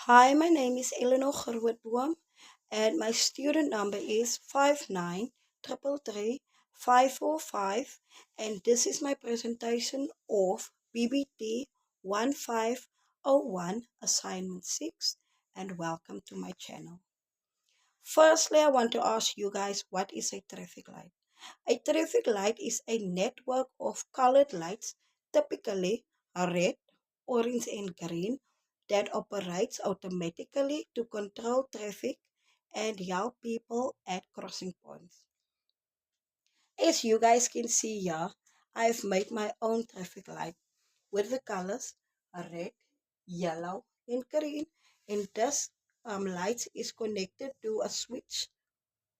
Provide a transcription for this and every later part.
Hi, my name is Eleanor Gerwoodboom and my student number is 59333545 and this is my presentation of BBT 1501 Assignment 6 and welcome to my channel. Firstly, I want to ask you guys what is a traffic light? A traffic light is a network of colored lights, typically red, orange, and green, that operates automatically to control traffic and help people at crossing points. As you guys can see here, I've made my own traffic light with the colors red, yellow, and green, and this light is connected to a switch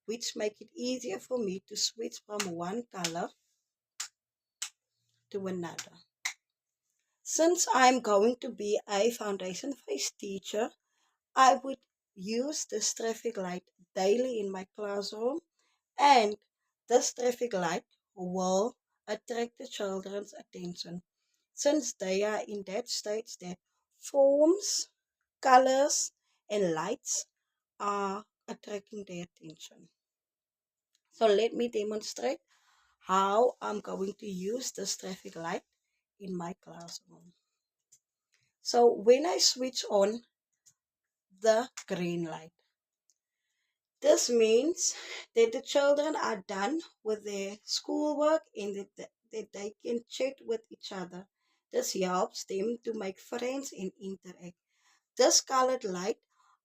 which make it easier for me to switch from one color to another. Since I'm going to be a foundation phase teacher, I would use this traffic light daily in my classroom, and this traffic light will attract the children's attention since they are in that stage that forms, colors, and lights are attracting their attention. So let me demonstrate how I'm going to use this traffic light in my classroom. So when I switch on the green light, this means that the children are done with their schoolwork and that they can chat with each other. This helps them to make friends and interact. This colored light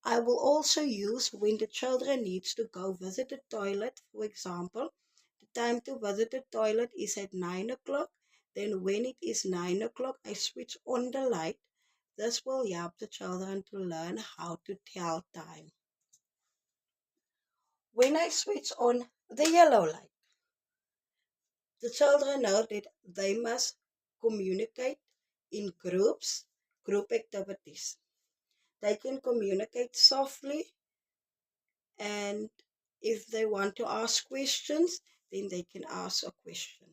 I will also use when the children needs to go visit the toilet. For example, the time to visit the toilet is at 9 o'clock. Then when it is 9 o'clock, I switch on the light. This will help the children to learn how to tell time. When I switch on the yellow light, the children know that they must communicate in groups, group activities. They can communicate softly, and if they want to ask questions, then they can ask a question.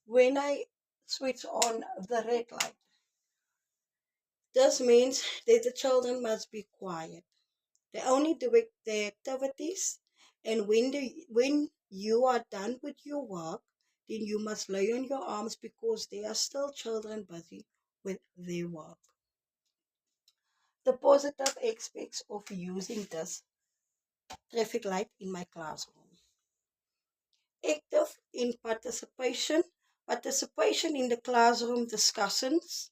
When I switch on the red light, this means that the children must be quiet. They only do their activities, and when you are done with your work, then you must lay on your arms because they are still children busy with their work. The positive aspects of using this traffic light in my classroom. Active in participation in the classroom discussions,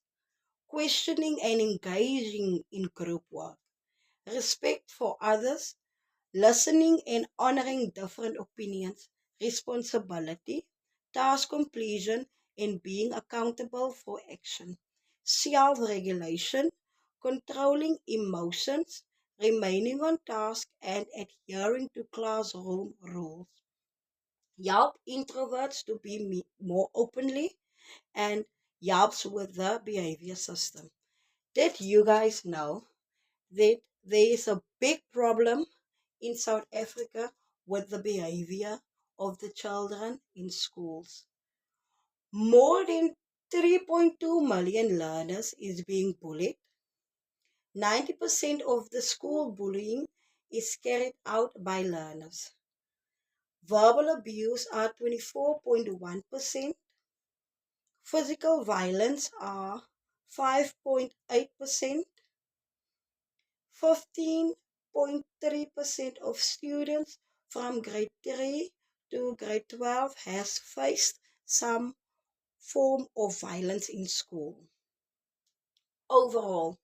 questioning and engaging in group work, respect for others, listening and honoring different opinions, responsibility, task completion, and being accountable for action, self regulation, controlling emotions, remaining on task, and adhering to classroom rules. Help introverts to be more openly and helps with the behavior system. Did you guys know that there is a big problem in South Africa with the behavior of the children in schools? More than 3.2 million learners is being bullied. 90% of the school bullying is carried out by learners. Verbal abuse are 24.1%. Physical violence are 5.8%. 15.3% of students from grade 3 to grade 12 has faced some form of violence in school. Overall,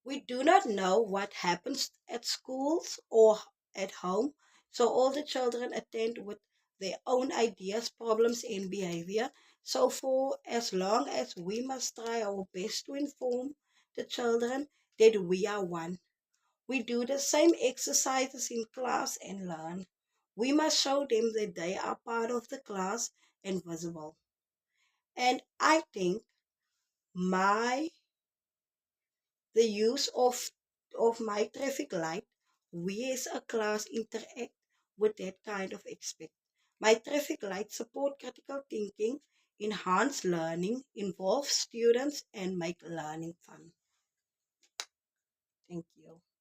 we do not know what happens at schools or at home, so all the children attend with their own ideas, problems, and behavior. So, for as long as we must try our best to inform the children that we are one. We do the same exercises in class and learn. We must show them that they are part of the class and visible. And I think my the use of my traffic light, we as a class interact with that kind of aspect. My traffic light support critical thinking, enhance learning, involve students, and make learning fun. Thank you.